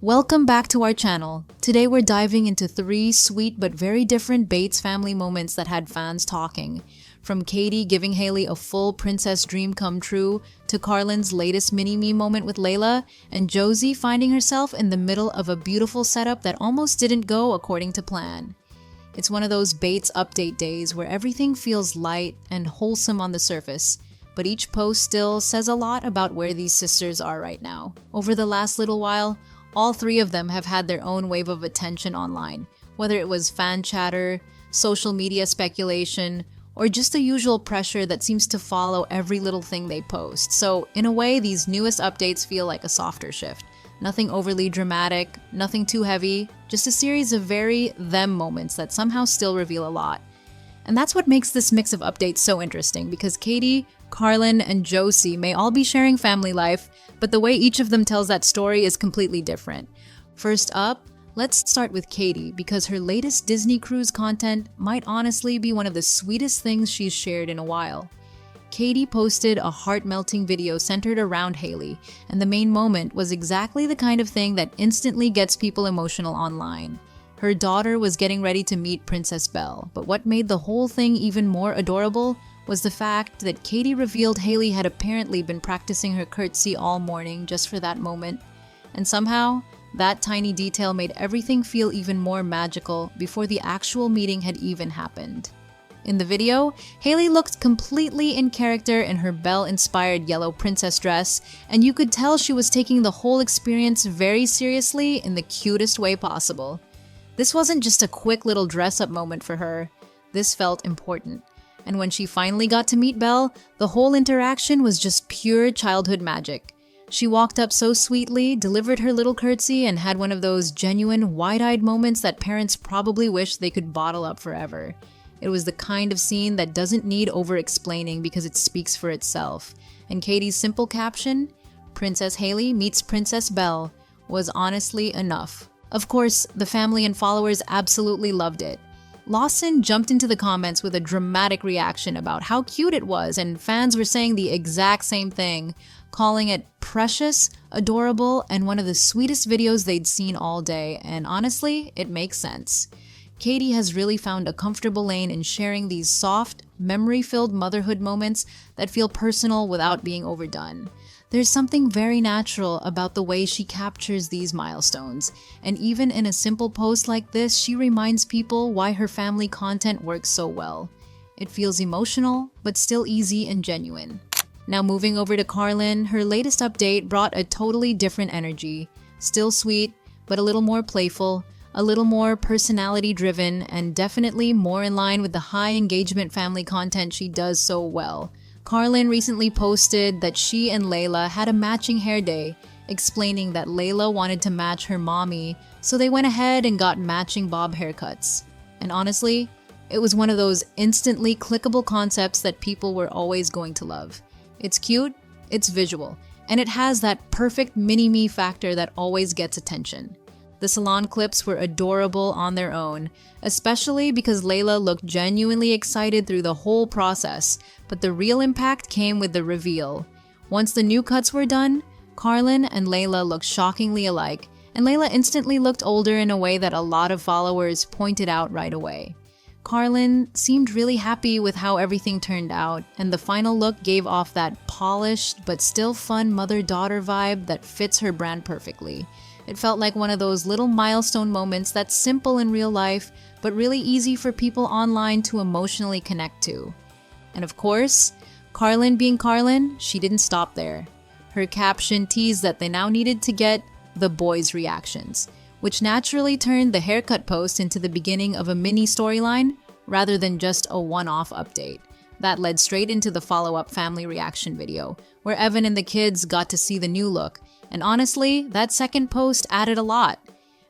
Welcome back to our channel. Today we're diving into 3 sweet but very different Bates family moments that had fans talking. From Katie giving Hailey a full princess dream come true, to Carlin's latest mini-me moment with Layla, and Josie finding herself in the middle of a beautiful setup that almost didn't go according to plan. It's one of those Bates update days where everything feels light and wholesome on the surface, but each post still says a lot about where these sisters are right now. Over the last little while, all 3 of them have had their own wave of attention online, whether it was fan chatter, social media speculation, or just the usual pressure that seems to follow every little thing they post. So in a way, these newest updates feel like a softer shift. Nothing overly dramatic, nothing too heavy, just a series of very them moments that somehow still reveal a lot. And that's what makes this mix of updates so interesting, because Katie, Carlin, and Josie may all be sharing family life, but the way each of them tells that story is completely different. First up, let's start with Katie, because her latest Disney cruise content might honestly be one of the sweetest things she's shared in a while. Katie posted a heart-melting video centered around Hailey, and the main moment was exactly the kind of thing that instantly gets people emotional online. Her daughter was getting ready to meet Princess Belle, but what made the whole thing even more adorable was the fact that Katie revealed Hailey had apparently been practicing her curtsy all morning just for that moment. And somehow, that tiny detail made everything feel even more magical before the actual meeting had even happened. In the video, Hailey looked completely in character in her Belle-inspired yellow princess dress, and you could tell she was taking the whole experience very seriously in the cutest way possible. This wasn't just a quick little dress-up moment for her. This felt important. And when she finally got to meet Belle, the whole interaction was just pure childhood magic. She walked up so sweetly, delivered her little curtsy, and had one of those genuine, wide-eyed moments that parents probably wish they could bottle up forever. It was the kind of scene that doesn't need over-explaining because it speaks for itself. And Katie's simple caption, "Princess Hailey meets Princess Belle," was honestly enough. Of course, the family and followers absolutely loved it. Lawson jumped into the comments with a dramatic reaction about how cute it was, and fans were saying the exact same thing, calling it precious, adorable, and one of the sweetest videos they'd seen all day, and honestly, it makes sense. Katie has really found a comfortable lane in sharing these soft, memory-filled motherhood moments that feel personal without being overdone. There's something very natural about the way she captures these milestones, and even in a simple post like this, she reminds people why her family content works so well. It feels emotional, but still easy and genuine. Now moving over to Carlin, her latest update brought a totally different energy. Still sweet, but a little more playful, a little more personality-driven, and definitely more in line with the high engagement family content she does so well. Carlin recently posted that she and Layla had a matching hair day, explaining that Layla wanted to match her mommy, so they went ahead and got matching bob haircuts. And honestly, it was one of those instantly clickable concepts that people were always going to love. It's cute, it's visual, and it has that perfect mini-me factor that always gets attention. The salon clips were adorable on their own, especially because Layla looked genuinely excited through the whole process, but the real impact came with the reveal. Once the new cuts were done, Carlin and Layla looked shockingly alike, and Layla instantly looked older in a way that a lot of followers pointed out right away. Carlin seemed really happy with how everything turned out, and the final look gave off that polished but still fun mother-daughter vibe that fits her brand perfectly. It felt like one of those little milestone moments that's simple in real life, but really easy for people online to emotionally connect to. And of course, Carlin being Carlin, she didn't stop there. Her caption teased that they now needed to get the boys' reactions, which naturally turned the haircut post into the beginning of a mini storyline rather than just a one-off update. That led straight into the follow-up family reaction video, where Evan and the kids got to see the new look. And honestly, that second post added a lot.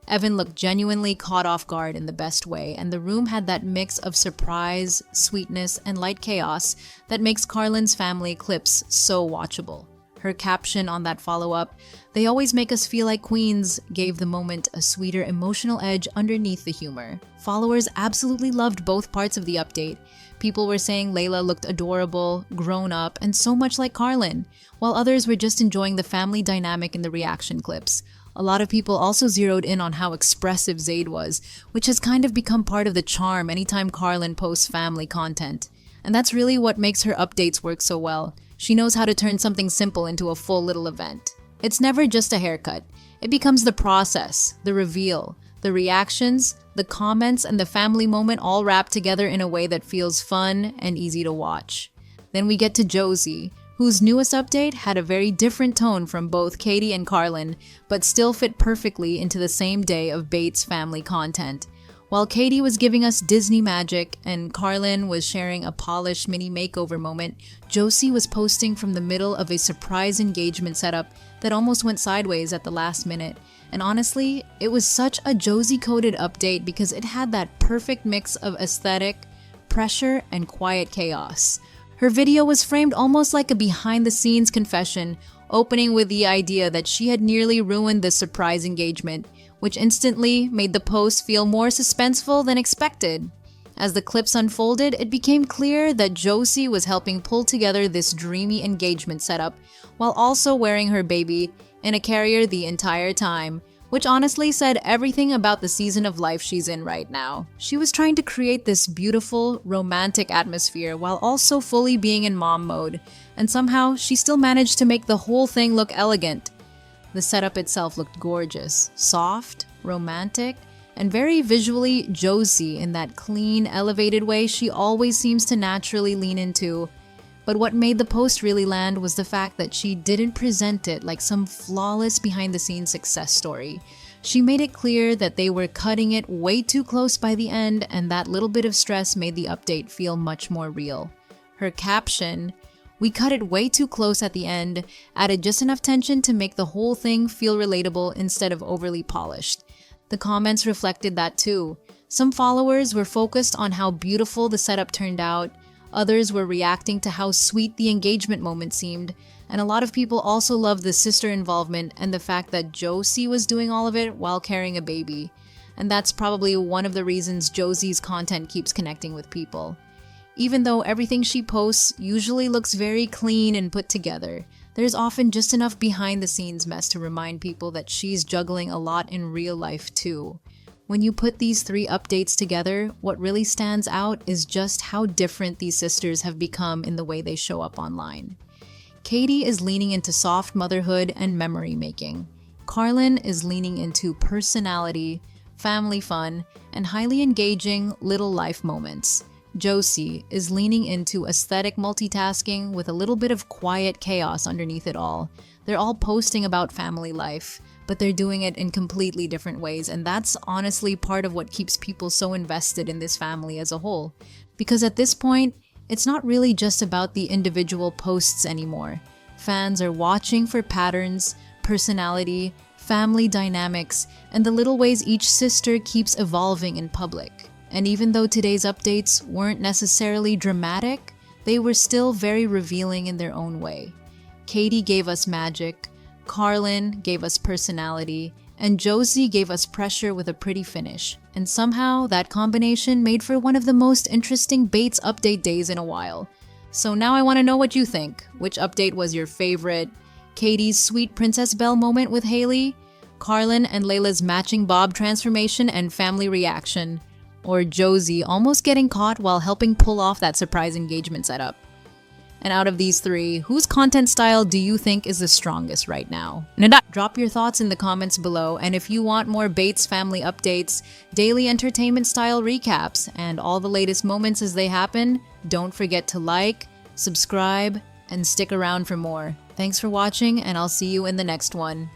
Evan looked genuinely caught off guard in the best way, and the room had that mix of surprise, sweetness, and light chaos that makes Carlin's family clips so watchable. Her caption on that follow-up, "They always make us feel like queens," gave the moment a sweeter emotional edge underneath the humor. Followers absolutely loved both parts of the update. People were saying Layla looked adorable, grown up, and so much like Carlin, while others were just enjoying the family dynamic in the reaction clips. A lot of people also zeroed in on how expressive Zayd was, which has kind of become part of the charm anytime Carlin posts family content. And that's really what makes her updates work so well. She knows how to turn something simple into a full little event. It's never just a haircut. It becomes the process, the reveal, the reactions, the comments, and the family moment all wrapped together in a way that feels fun and easy to watch. Then we get to Josie, whose newest update had a very different tone from both Katie and Carlin, but still fit perfectly into the same day of Bates family content. While Katie was giving us Disney magic and Carlin was sharing a polished mini makeover moment, Josie was posting from the middle of a surprise engagement setup that almost went sideways at the last minute. And honestly, it was such a Josie-coded update because it had that perfect mix of aesthetic, pressure, and quiet chaos. Her video was framed almost like a behind-the-scenes confession, opening with the idea that she had nearly ruined the surprise engagement, which instantly made the post feel more suspenseful than expected. As the clips unfolded, it became clear that Josie was helping pull together this dreamy engagement setup while also wearing her baby in a carrier the entire time, which honestly said everything about the season of life she's in right now. She was trying to create this beautiful, romantic atmosphere while also fully being in mom mode, and somehow she still managed to make the whole thing look elegant. The setup itself looked gorgeous, soft, romantic, and very visually Josie in that clean, elevated way she always seems to naturally lean into. But what made the post really land was the fact that she didn't present it like some flawless behind-the-scenes success story. She made it clear that they were cutting it way too close by the end, and that little bit of stress made the update feel much more real. Her caption, "We cut it way too close at the end," added just enough tension to make the whole thing feel relatable instead of overly polished. The comments reflected that too. Some followers were focused on how beautiful the setup turned out, others were reacting to how sweet the engagement moment seemed, and a lot of people also loved the sister involvement and the fact that Josie was doing all of it while carrying a baby. And that's probably one of the reasons Josie's content keeps connecting with people. Even though everything she posts usually looks very clean and put together, there's often just enough behind-the-scenes mess to remind people that she's juggling a lot in real life too. When you put these three updates together, what really stands out is just how different these sisters have become in the way they show up online. Katie is leaning into soft motherhood and memory making. Carlin is leaning into personality, family fun, and highly engaging little life moments. Josie is leaning into aesthetic multitasking with a little bit of quiet chaos underneath it all. They're all posting about family life, but they're doing it in completely different ways, and that's honestly part of what keeps people so invested in this family as a whole. Because at this point, it's not really just about the individual posts anymore. Fans are watching for patterns, personality, family dynamics, and the little ways each sister keeps evolving in public. And even though today's updates weren't necessarily dramatic, they were still very revealing in their own way. Katie gave us magic, Carlin gave us personality, and Josie gave us pressure with a pretty finish. And somehow, that combination made for one of the most interesting Bates update days in a while. So now I want to know what you think. Which update was your favorite? Katie's sweet Princess Belle moment with Hailey? Carlin and Layla's matching bob transformation and family reaction? Or Josie almost getting caught while helping pull off that surprise engagement setup? And out of these three, whose content style do you think is the strongest right now? Drop your thoughts in the comments below, and if you want more Bates family updates, daily entertainment style recaps, and all the latest moments as they happen, don't forget to like, subscribe, and stick around for more. Thanks for watching, and I'll see you in the next one.